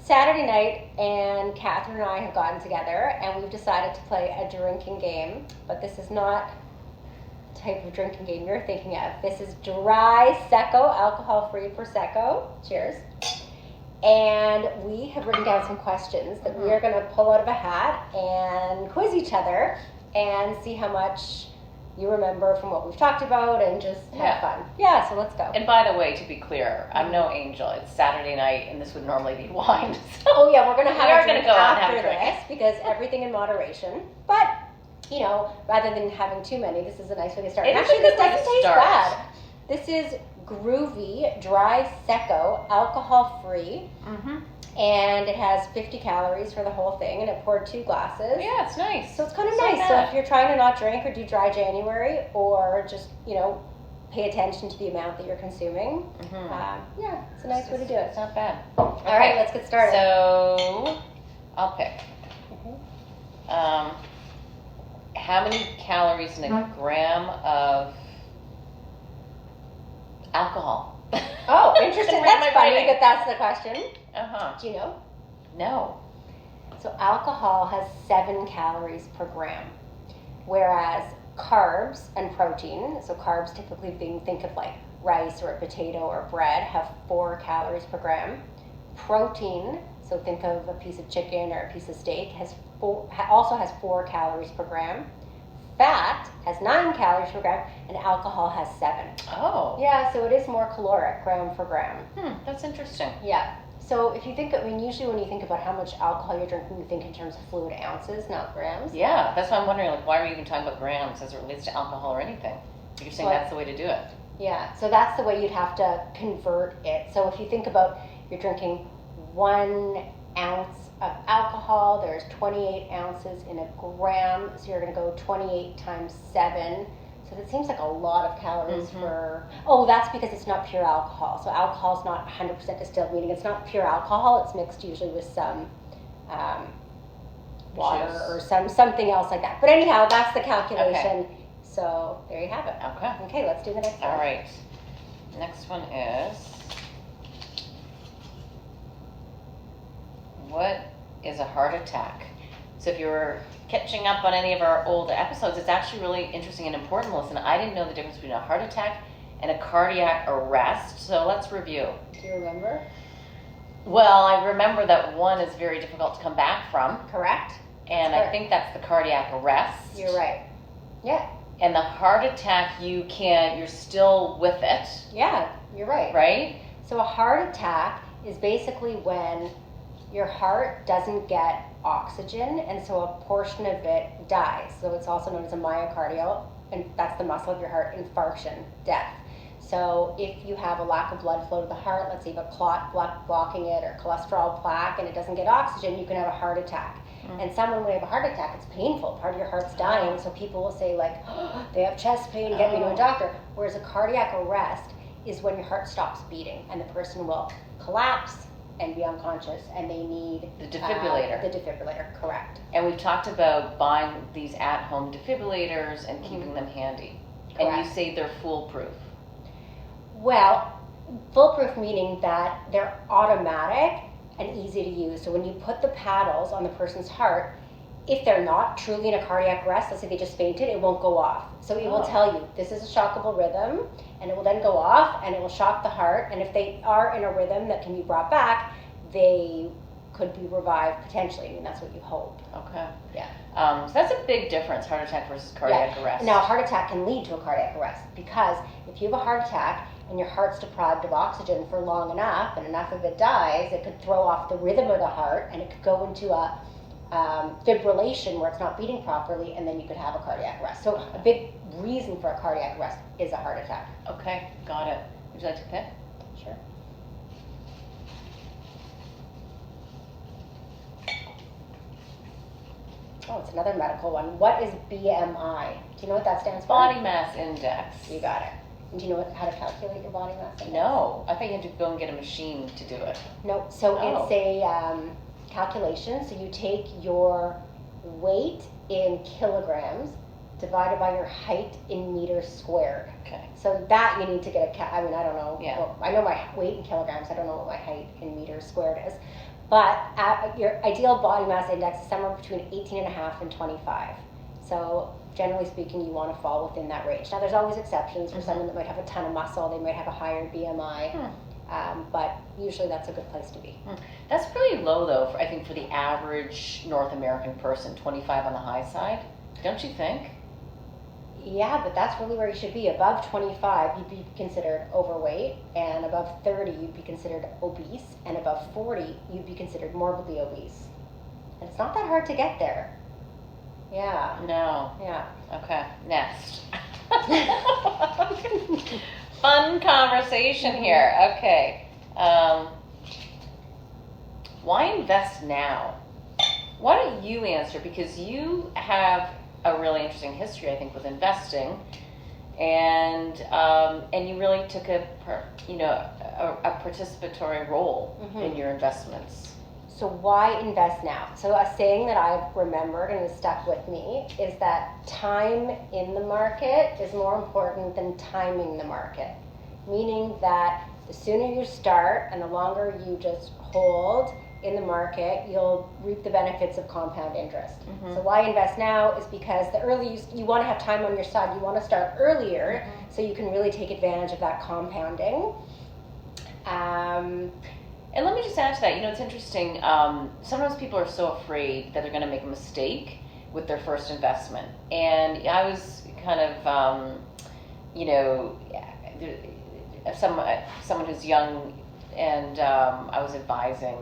Saturday night, and Catherine and I have gotten together, and we've decided to play a drinking game. But this is not the type of drinking game you're thinking of. This is dry secco, alcohol-free prosecco. Cheers. And we have written down some questions that we are going to pull out of a hat and quiz each other and see how much you remember from what we've talked about and just have fun. Yeah, so let's go. And by the way, to be clear, I'm no angel. It's Saturday night, and this would normally be wine. So oh yeah, we're going to have a drink go after this because everything in moderation. But, you know, rather than having too many, this is a nice way to start. Actually, this doesn't taste bad. This is groovy, dry secco, alcohol-free. And it has 50 calories for the whole thing, and it poured 2 glasses. Yeah, it's nice. So it's kind of nice. So if you're trying to not drink or do dry January, or just, you know, pay attention to the amount that you're consuming, yeah, it's a nice way to do it. It's not bad. All right, let's get started. So, I'll pick. How many calories in a gram of alcohol? Oh, interesting. That's funny that that's the question. Do you know? No. So alcohol has 7 calories per gram, whereas carbs and protein, so carbs typically being, think of like rice or a potato or bread, have 4 calories per gram. Protein, so think of a piece of chicken or a piece of steak, also has 4 calories per gram. Fat has 9 calories per gram, and alcohol has 7. Oh. Yeah, so it is more caloric gram for gram. That's interesting. Yeah. So if you think, usually when you think about how much alcohol you're drinking, you think in terms of fluid ounces, not grams. Yeah, that's why I'm wondering, like, why are we even talking about grams as it relates to alcohol or anything? You're saying that's the way to do it. Yeah, so that's the way you'd have to convert it. So if you think about you're drinking 1 ounce of alcohol, there's 28 ounces in a gram, so you're going to go 28 times 7. So that seems like a lot of calories for... Oh, that's because it's not pure alcohol. So alcohol is not 100% distilled, meaning it's not pure alcohol. It's mixed usually with some water or something else like that. But anyhow, that's the calculation. Okay. So there you have it. Okay, let's do the next one. All right. Next one is... What is a heart attack? So if you're catching up on any of our old episodes, it's actually really interesting and important. Listen, I didn't know the difference between a heart attack and a cardiac arrest. So let's review. Do you remember? Well, I remember that one is very difficult to come back from. Correct. And I think that's the cardiac arrest. You're right. Yeah. And the heart attack, you're still with it. Yeah, you're right. Right? So a heart attack is basically when your heart doesn't get oxygen, and so a portion of it dies. So it's also known as a myocardial, and that's the muscle of your heart, infarction, death. So if you have a lack of blood flow to the heart, let's say you have a clot blocking it or cholesterol plaque and it doesn't get oxygen, you can have a heart attack. And someone, when they have a heart attack, it's painful. Part of your heart's dying, so people will say like, oh, they have chest pain, get me to a doctor. Whereas a cardiac arrest is when your heart stops beating and the person will collapse and be unconscious, and they need the defibrillator. The defibrillator, correct. And we've talked about buying these at-home defibrillators and keeping them handy. Correct. And you say they're foolproof. Well, foolproof meaning that they're automatic and easy to use. So when you put the paddles on the person's heart, if they're not truly in a cardiac arrest, let's say they just fainted, it won't go off. So it will tell you, this is a shockable rhythm, and it will then go off, and it will shock the heart. And if they are in a rhythm that can be brought back, they could be revived potentially. I mean, that's what you hope. Okay. Yeah. So that's a big difference, heart attack versus cardiac arrest. Now, a heart attack can lead to a cardiac arrest, because if you have a heart attack and your heart's deprived of oxygen for long enough, and enough of it dies, it could throw off the rhythm of the heart, and it could go into a fibrillation where it's not beating properly, and then you could have a cardiac arrest. So a big reason for a cardiac arrest is a heart attack. Okay, got it. Would you like to pick? Sure. Oh, it's another medical one. What is BMI? Do you know what that stands for? Body mass index. You got it. And do you know how to calculate your body mass index? No, I thought you had to go and get a machine to do it. No, so it's a calculation. So you take your weight in kilograms divided by your height in meters squared. Okay. So that you need to get I don't know. Yeah. Well, I know my weight in kilograms. I don't know what my height in meters squared is. But your ideal body mass index is somewhere between 18.5 and 25. So generally speaking, you want to fall within that range. Now, there's always exceptions for someone that might have a ton of muscle. They might have a higher BMI. But usually that's a good place to be. That's pretty low, though, I think, for the average North American person, 25 on the high side. Don't you think? Yeah, but that's really where you should be. Above 25, you'd be considered overweight, and above 30, you'd be considered obese, and above 40, you'd be considered morbidly obese. And it's not that hard to get there. Yeah. No. Yeah. Okay, next. Fun conversation here. Okay. Why invest now? Why don't you answer? Because you have a really interesting history, I think, with investing, and you really took a participatory role in your investments. So why invest now? So a saying that I've remembered and has stuck with me is that time in the market is more important than timing the market. Meaning that the sooner you start and the longer you just hold in the market, you'll reap the benefits of compound interest. So why invest now is because the early you want to have time on your side. You want to start earlier so you can really take advantage of that compounding. And let me just add to that, it's interesting, sometimes people are so afraid that they're going to make a mistake with their first investment. And I was kind of, someone who's young, and I was advising,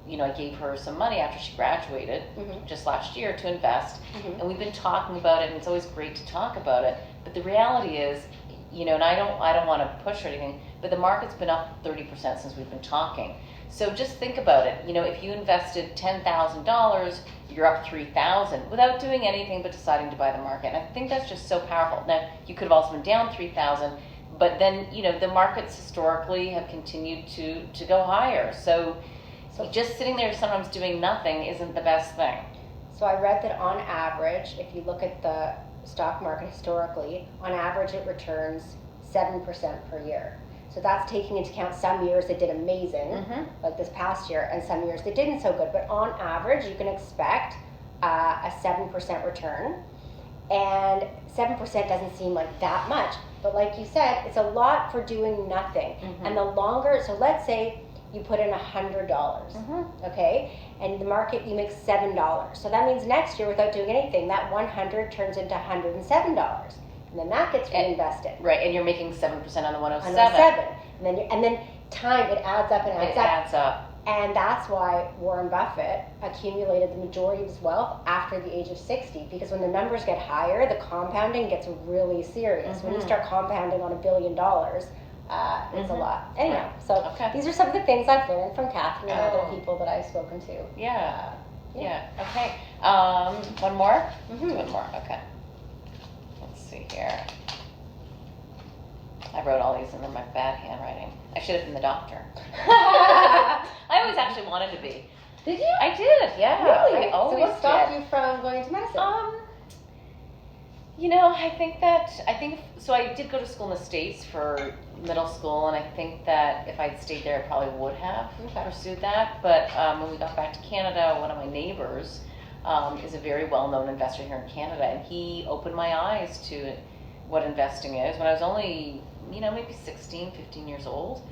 I gave her some money after she graduated just last year to invest. And we've been talking about it, and it's always great to talk about it. But the reality is, and I don't want to push or anything, but the market's been up 30% since we've been talking. So just think about it. If you invested $10,000, you're up $3,000 without doing anything but deciding to buy the market. And I think that's just so powerful. Now, you could have also been down $3,000, but then, the markets historically have continued to go higher. So just sitting there sometimes doing nothing isn't the best thing. So I read that on average, if you look at the stock market historically, on average it returns 7% per year. So that's taking into account some years that did amazing, like this past year, and some years that didn't so good. But on average, you can expect a 7% return. And 7% doesn't seem like that much. But like you said, it's a lot for doing nothing. And the longer, so let's say you put in $100, okay? And the market, you make $7. So that means next year, without doing anything, that 100 turns into $107. And then that gets reinvested. Right, and you're making 7% on the 107. And then time, it adds up and adds up. It adds up. And that's why Warren Buffett accumulated the majority of his wealth after the age of 60, because when the numbers get higher, the compounding gets really serious. When you start compounding on $1 billion, it's a lot. Anyhow, so these are some of the things I've learned from Catherine and other people that I've spoken to. Yeah. Okay. One more? One more. Okay. Let's see here. I wrote all these in my bad handwriting. I should have been the doctor. I always actually wanted to be. Did you? I did, yeah. Really? I always so what stopped did. you from going into medicine? So I did go to school in the States for middle school, and I think that if I'd stayed there, I probably would have pursued that. But when we got back to Canada, one of my neighbors is a very well-known investor here in Canada, and he opened my eyes to what investing is when I was only, maybe 16, 15 years old.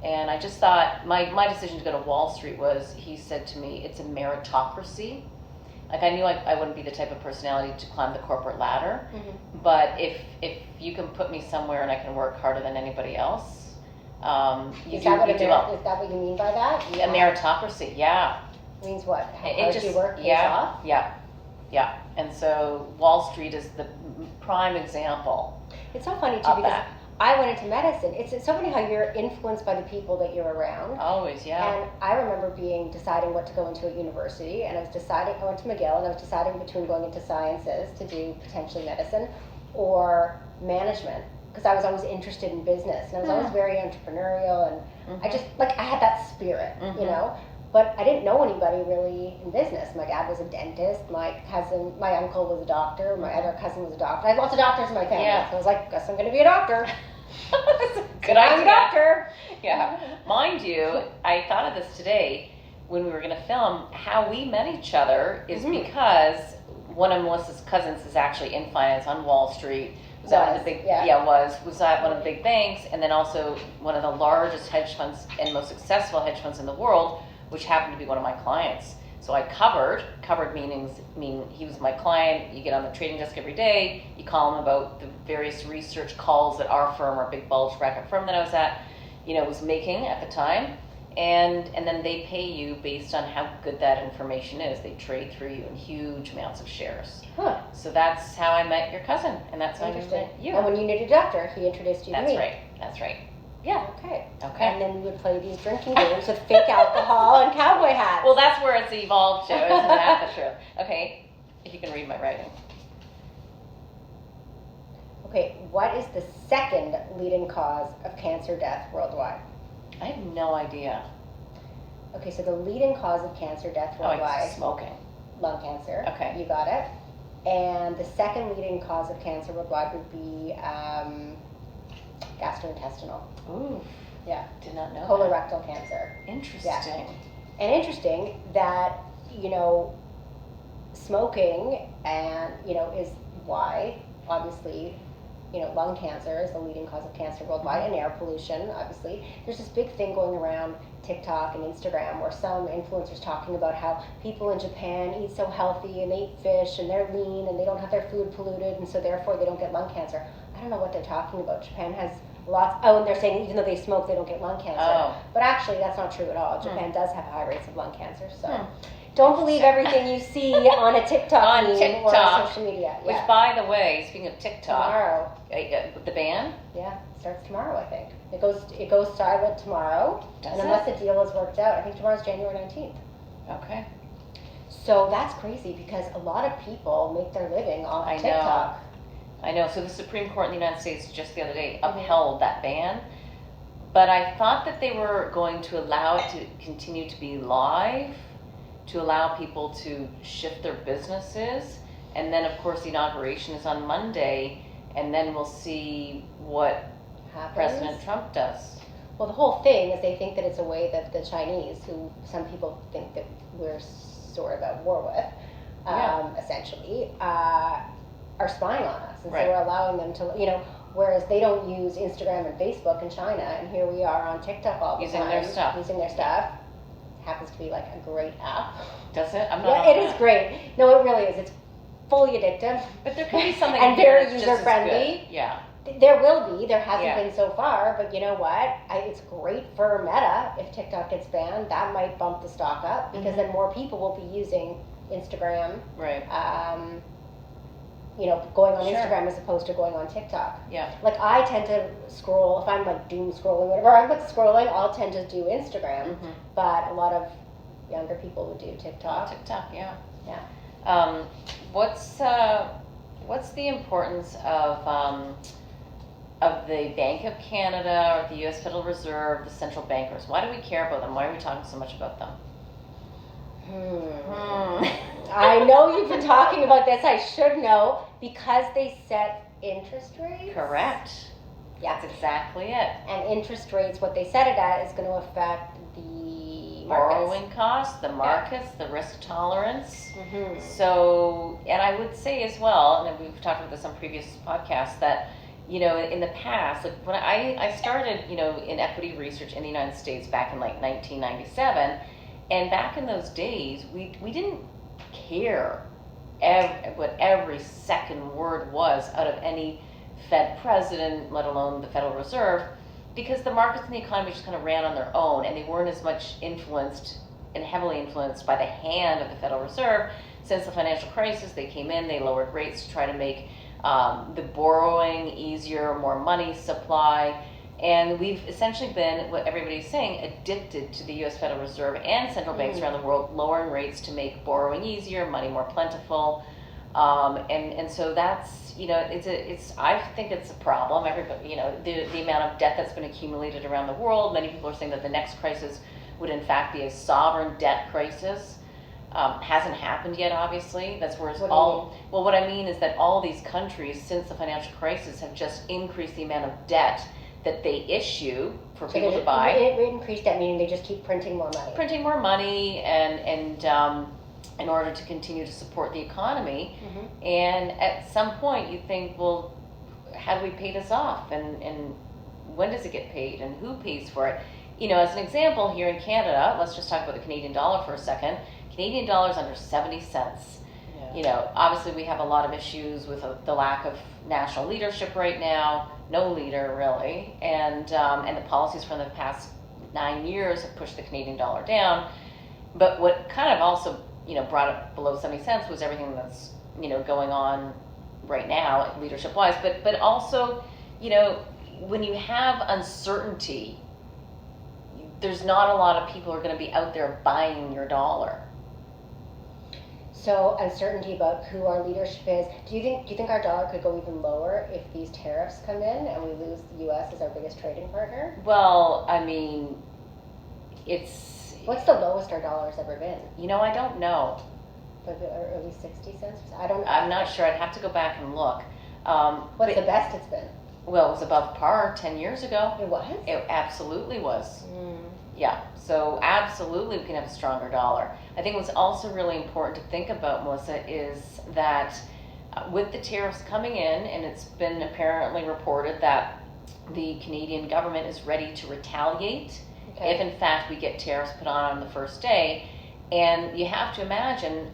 And I just thought, my decision to go to Wall Street was, he said to me, it's a meritocracy. Like, I knew I wouldn't be the type of personality to climb the corporate ladder, but if you can put me somewhere and I can work harder than anybody else, you do well. Is that what you mean by that? A meritocracy, yeah. Means what? How hard you work pays off? Yeah. And so Wall Street is the prime example. It's so funny too, because I went into medicine. It's so funny how you're influenced by the people that you're around. Always, yeah. And I remember deciding what to go into at university, and I went to McGill, and I was deciding between going into sciences to do potentially medicine or management, because I was always interested in business, and I was always very entrepreneurial, and I just, I had that spirit, But I didn't know anybody really in business. My dad was a dentist. My uncle was a doctor. My other cousin was a doctor. I had lots of doctors in my family. So I was like, guess I'm going to be a doctor. Good idea. I'm a doctor. Yeah. Mind you, I thought of this today. when we were going to film, how we met each other is Mhm. because one of Melissa's cousins is actually in finance on Wall Street. Was at one of the big, was at one of the big banks, and then also one of the largest hedge funds and most successful hedge funds in the world, which happened to be one of my clients. So I covered mean he was my client. You get on the trading desk every day, you call him about the various research calls that our firm, our big bulge bracket firm that I was at, was making at the time. And then they pay you based on how good that information is. They trade through you in huge amounts of shares. Huh. So that's how I met your cousin, and that's how I met you. And when you knew your doctor, he introduced you to me. That's right. Yeah. Okay. And then we would play these drinking games with fake alcohol and cowboy hats. Well, that's where it's evolved to. Isn't that the truth? Okay, if you can read my writing. Okay, what is the second leading cause of cancer death worldwide? I have no idea. Okay, so the leading cause of cancer death worldwide. Smoking. Lung cancer. Okay. You got it. And the second leading cause of cancer worldwide would be gastrointestinal. Ooh. Yeah. Did not know Colorectal cancer. Interesting. Yeah. And interesting that, smoking and, is why, obviously, lung cancer is the leading cause of cancer worldwide, and air pollution, obviously. There's this big thing going around TikTok and Instagram where some influencers talking about how people in Japan eat so healthy and they eat fish and they're lean and they don't have their food polluted and so therefore they don't get lung cancer. I don't know what they're talking about. Japan has lots, and they're saying even though they smoke they don't get lung cancer. Oh. But actually that's not true at all. Japan does have high rates of lung cancer, so. Don't believe everything you see on a TikTok meme or on social media. Which, by the way, speaking of TikTok, tomorrow, the ban? Yeah, starts tomorrow. I think it goes silent tomorrow, Does unless the deal is worked out. I think tomorrow's January 19th. Okay. So that's crazy because a lot of people make their living off TikTok. I know. So the Supreme Court in the United States just the other day upheld that ban, but I thought that they were going to allow it to continue to be live, to allow people to shift their businesses. And then, of course, the inauguration is on Monday, and then we'll see what President Trump does. Well, the whole thing is they think that it's a way that the Chinese, who some people think that we're sort of at war with, essentially, are spying on us. And so we're allowing them to, whereas they don't use Instagram and Facebook in China, and here we are on TikTok all the time. Using their stuff. Happens to be like a great app. Does it? I'm not. Yeah, it is great. No, it really is. It's fully addictive. But there could be something and very user friendly. Yeah. There will be. There hasn't been so far, but you know what? It's great for Meta. If TikTok gets banned, that might bump the stock up because then more people will be using Instagram. Right. Going on Instagram as opposed to going on TikTok. Yeah. Like I tend to scroll, if I'm like doom scrolling, whatever I'm like scrolling, I'll tend to do Instagram. But a lot of younger people would do TikTok. Yeah. Yeah. What's the importance of the Bank of Canada or the U.S. Federal Reserve, the central bankers? Why do we care about them? Why are we talking so much about them? I know you've been talking about this. I should know because they set interest rates. Correct. Yeah. That's exactly it. And interest rates, what they set it at, is going to affect the borrowing costs, the markets, the risk tolerance. Mm-hmm. So, and I would say as well, and we've talked about this on previous podcasts, that in the past, like when I started, in equity research in the United States back in like 1997. And back in those days, we didn't care what every second word was out of any Fed president, let alone the Federal Reserve, because the markets and the economy just kind of ran on their own, and they weren't as much influenced and heavily influenced by the hand of the Federal Reserve. Since the financial crisis, they came in, they lowered rates to try to make the borrowing easier, more money supply. And we've essentially been, what everybody's saying, addicted to the U.S. Federal Reserve and central banks around the world lowering rates to make borrowing easier, money more plentiful, and so that's I think it's a problem. Everybody, the amount of debt that's been accumulated around the world. Many people are saying that the next crisis would in fact be a sovereign debt crisis. Hasn't happened yet, obviously. That's where it's all. What I mean is that all these countries, since the financial crisis, have just increased the amount of debt that they issue for So people there's to buy. increased debt, meaning they just keep printing more money. Printing more money and in order to continue to support the economy. Mm-hmm. And at some point you think, well, how do we pay this off? And when does it get paid? And who pays for it? You know, as an example, here in Canada, let's just talk about the Canadian dollar for a second. Canadian dollar is under 70 cents. Yeah. You know, obviously we have a lot of issues with the lack of national leadership right now. No leader, really. And the policies from the past 9 years have pushed the Canadian dollar down. But what kind of also, you know, brought it below 70 cents was everything that's, you know, going on right now, leadership-wise. But also, you know, when you have uncertainty, there's not a lot of people who are going to be out there buying your dollar. So uncertainty about who our leadership is. Do you think our dollar could go even lower if these tariffs come in and we lose the U.S. as our biggest trading partner? Well, I mean, it's... What's the lowest our dollar's ever been? You know, I don't know. Like early 60 cents? I'm not sure. I'd have to go back and look. What's the best it's been? Well, it was above par 10 years ago. It was? It absolutely was. Mm. Yeah, so absolutely we can have a stronger dollar. I think what's also really important to think about, Melissa, is that with the tariffs coming in, and it's been apparently reported that the Canadian government is ready to retaliate if in fact we get tariffs put on the first day. And you have to imagine,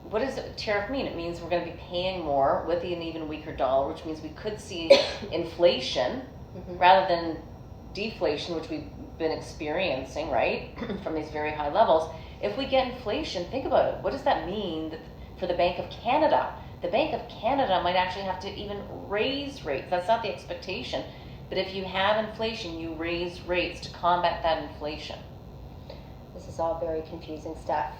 what does a tariff mean? It means we're going to be paying more with an even weaker dollar, which means we could see inflation rather than deflation, which we've been experiencing, right, from these very high levels. If we get inflation, think about it. What does that mean for the Bank of Canada? The Bank of Canada might actually have to even raise rates. That's not the expectation. But if you have inflation, you raise rates to combat that inflation. This is all very confusing stuff.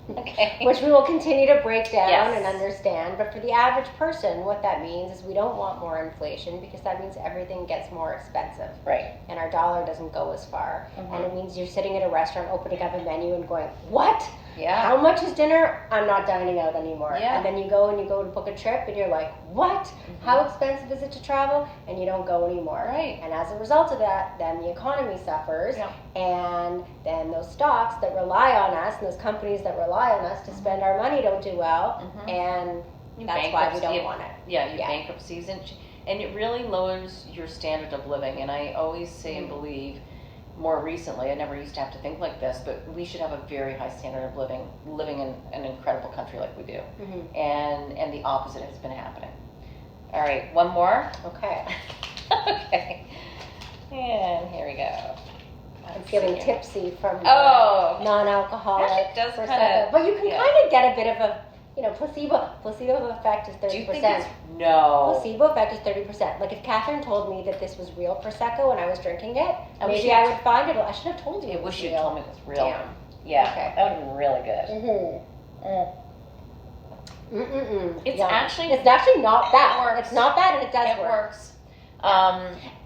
Okay. Which we will continue to break down Yes. and understand. But for the average person, what that means is we don't want more inflation because that means everything gets more expensive. Right. And our dollar doesn't go as far. Mhm. And it means you're sitting at a restaurant opening up a menu and going, what? Yeah. How much is dinner? I'm not dining out anymore. Yeah. And then you go to book a trip and you're like, what? How expensive is it to travel? And you don't go anymore. Right. And as a result of that, then the economy suffers. Yeah. And then those stocks that rely on us and those companies that rely on us to spend our money don't do well. And that's why we don't want it. Yeah, you bankruptcies, and it really lowers your standard of living. And I always say and believe, more recently, I never used to have to think like this, but we should have a very high standard of living in an incredible country like we do. And the opposite has been happening. All right, one more. Okay. Okay. And here we go. I'm feeling tipsy from non-alcoholic Actually, it does Prosecco. kinda- But you can yeah. kind of get a bit of a, placebo effect is 30%. Do you think it's no? Placebo effect is 30%. Like if Catherine told me that this was real Prosecco and I was drinking it, I wish maybe you- I would find it. I should have told you. I it was wish you'd real. told me it was real. Damn. Yeah, Okay. that would have been really good. It's Yum. actually It's actually not bad. it works. It's not bad, and it does It work. works.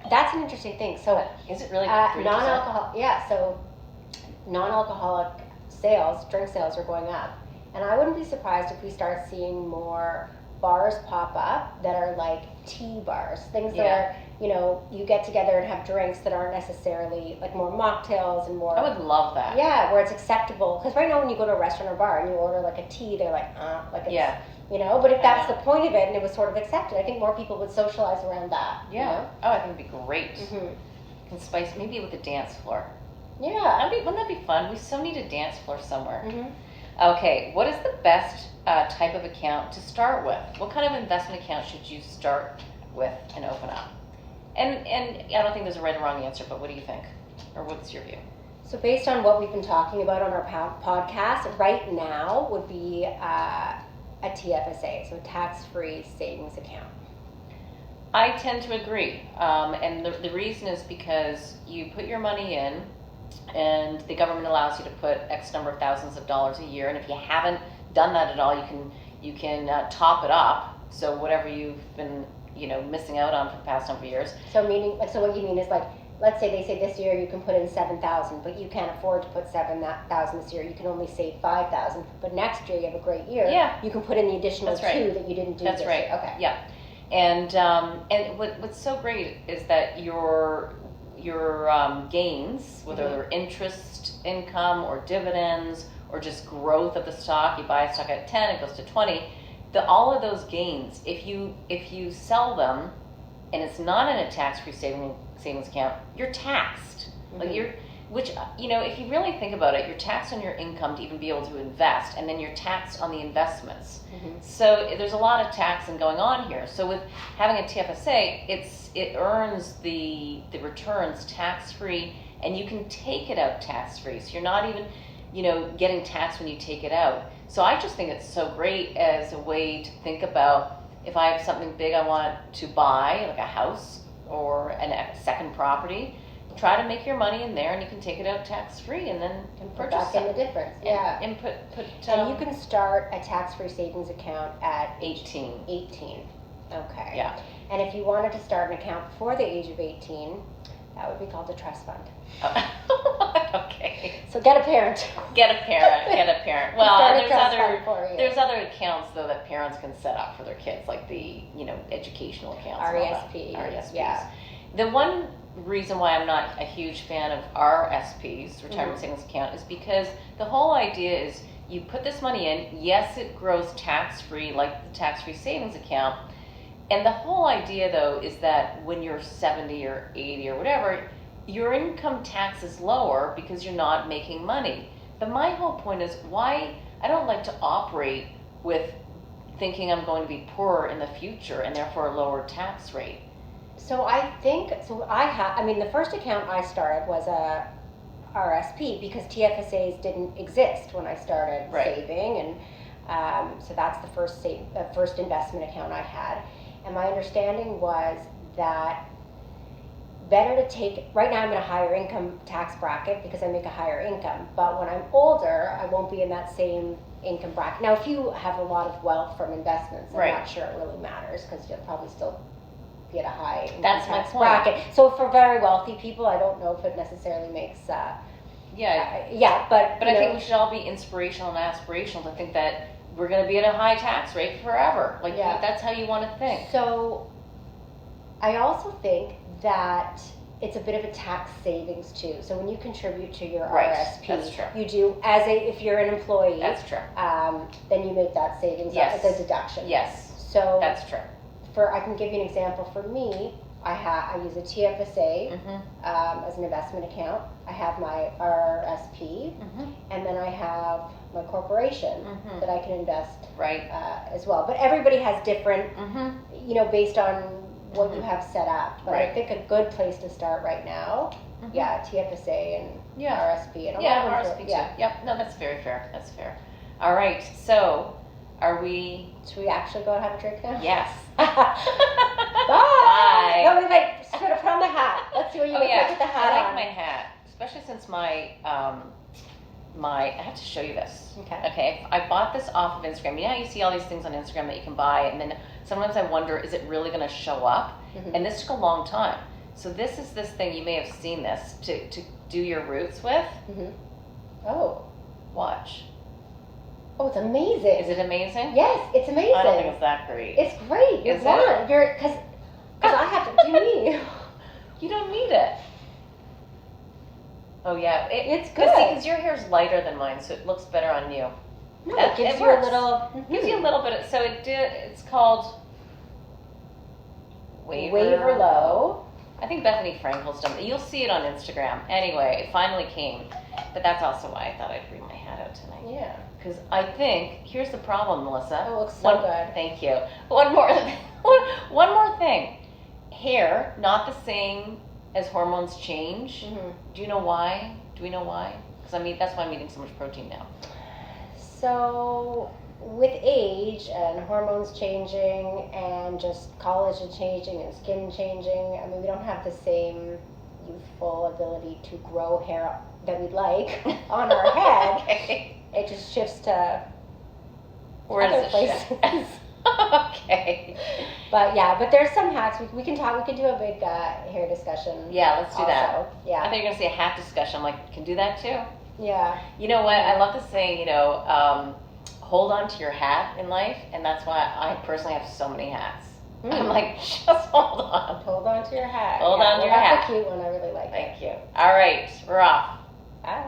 That's an interesting thing. So Is it really 3%? non-alcohol? Yeah. So non-alcoholic drink sales are going up, and I wouldn't be surprised if we start seeing more bars pop up that are like tea bars, things that are, you get together and have drinks that aren't necessarily like more mocktails and more. I would love that. Yeah, where it's acceptable. Because right now, when you go to a restaurant or bar and you order like a tea, they're like, like it's, But if that's the point of it and it was sort of accepted, I think more people would socialize around that. Yeah. Oh, I think it'd be great. Mm-hmm. Can spice maybe with a dance floor. Yeah. Wouldn't that be fun? We so need a dance floor somewhere. Mm-hmm. Okay, what is the best type of account to start with? What kind of investment account should you start with and open up? And I don't think there's a right or wrong answer, but what do you think? Or what's your view? So based on what we've been talking about on our podcast, right now would be a TFSA, so tax-free savings account. I tend to agree. And the reason is because you put your money in, and the government allows you to put X number of thousands of dollars a year. And if you haven't done that at all, you can top it up. So whatever you've been missing out on for the past number of years. So what you mean is like, let's say they say this year you can put in 7,000, but you can't afford to put 7,000 this year. You can only save 5,000. But next year you have a great year. Yeah. You can put in the additional That's right. 2 that you didn't do. That's this right. year. Okay. Yeah. And what's so great is that your gains, whether they're interest income or dividends or just growth of the stock, you buy a stock at 10, it goes to 20. All of those gains, if you sell them, and it's not in a tax-free savings account, you're taxed. Like which, if you really think about it, you're taxed on your income to even be able to invest, and then you're taxed on the investments. So there's a lot of taxing going on here. So with having a TFSA, it earns the returns tax-free, and you can take it out tax-free. So you're not even, getting taxed when you take it out. So I just think it's so great as a way to think about, if I have something big I want to buy, like a house or a second property, try to make your money in there, and you can take it out tax-free, and then put back in the difference. Yeah. And put. And you can start a tax-free savings account at 18. 18. Okay. Yeah. And if you wanted to start an account before the age of 18, that would be called a trust fund. Okay. So get a parent. Get a parent. Well, there's other accounts though that parents can set up for their kids, like the educational accounts. RESPs. Yeah. The one reason why I'm not a huge fan of RSPs, retirement savings account, is because the whole idea is you put this money in. Yes, it grows tax-free like the tax-free savings account. And the whole idea though is that when you're 70 or 80 or whatever, your income tax is lower because you're not making money. But my whole point is why I don't like to operate with thinking I'm going to be poorer in the future and therefore a lower tax rate. So the first account I started was a RSP because TFSAs didn't exist when I started saving, and so that's the first investment account I had. And my understanding was that better to take, right now I'm in a higher income tax bracket because I make a higher income, but when I'm older, I won't be in that same income bracket. Now, if you have a lot of wealth from investments, I'm not sure it really matters because you'll probably still be at a high income tax bracket. So for very wealthy people, I don't know if it necessarily makes, but I think we should all be inspirational and aspirational to think that we're going to be at a high tax rate forever. That's how you want to think. So I also think that it's a bit of a tax savings too. So when you contribute to your RSP, that's true. You do if you're an employee. That's true. Then you make that savings as a deduction. Yes. So that's true. I can give you an example. For me, I use a TFSA as an investment account. I have my RSP, and then I have my corporation that I can invest as well. But everybody has different, based on what you have set up. But I think a good place to start right now, TFSA and RSP. And RSP too. Yep. No, that's very fair. That's fair. All right. So, should we actually go and have a drink now? Yes. Bye. No, we should have put on the hat. Let's see what you look like with the hat I like on. my hat, especially since my I have to show you this. Okay. I bought this off of Instagram. You know how you see all these things on Instagram that you can buy, and then sometimes I wonder, is it really going to show up? And this took a long time. So this is this thing, you may have seen this, to do your roots with. Oh. Watch. Oh, it's amazing. Is it amazing? Yes, it's amazing. I don't think it's that great. It's great. You're blonde. Because I have to do me. You don't need it. Oh yeah, it's good. Because your hair's lighter than mine, so it looks better on you. No, it gives you a little. Gives you a little bit. So it's called Waver Low. I think Bethany Frankel's done it. You'll see it on Instagram. Anyway, it finally came, but that's also why I thought I'd bring my hat out tonight. Yeah. Because I think here's the problem, Melissa. Oh, it looks so good. Thank you. One more thing. Hair not the same as hormones change. Do you know why? Do we know why? Because that's why I'm eating so much protein now. So with age and hormones changing and just collagen changing and skin changing, we don't have the same youthful ability to grow hair that we'd like on our head. Okay. It just shifts to other places. Okay. But there's some hacks. We can talk. We can do a big hair discussion. Yeah, let's do that. Yeah. I thought you were going to say a hat discussion. I'm like, can do that too. Yeah. You know what? I love the saying, hold on to your hat in life, and that's why I personally have so many hats. I'm like, just hold on. Hold on to your hat. Hold on to your that's hat. a cute one. I really like it. Thank you. All right, we're off. Bye.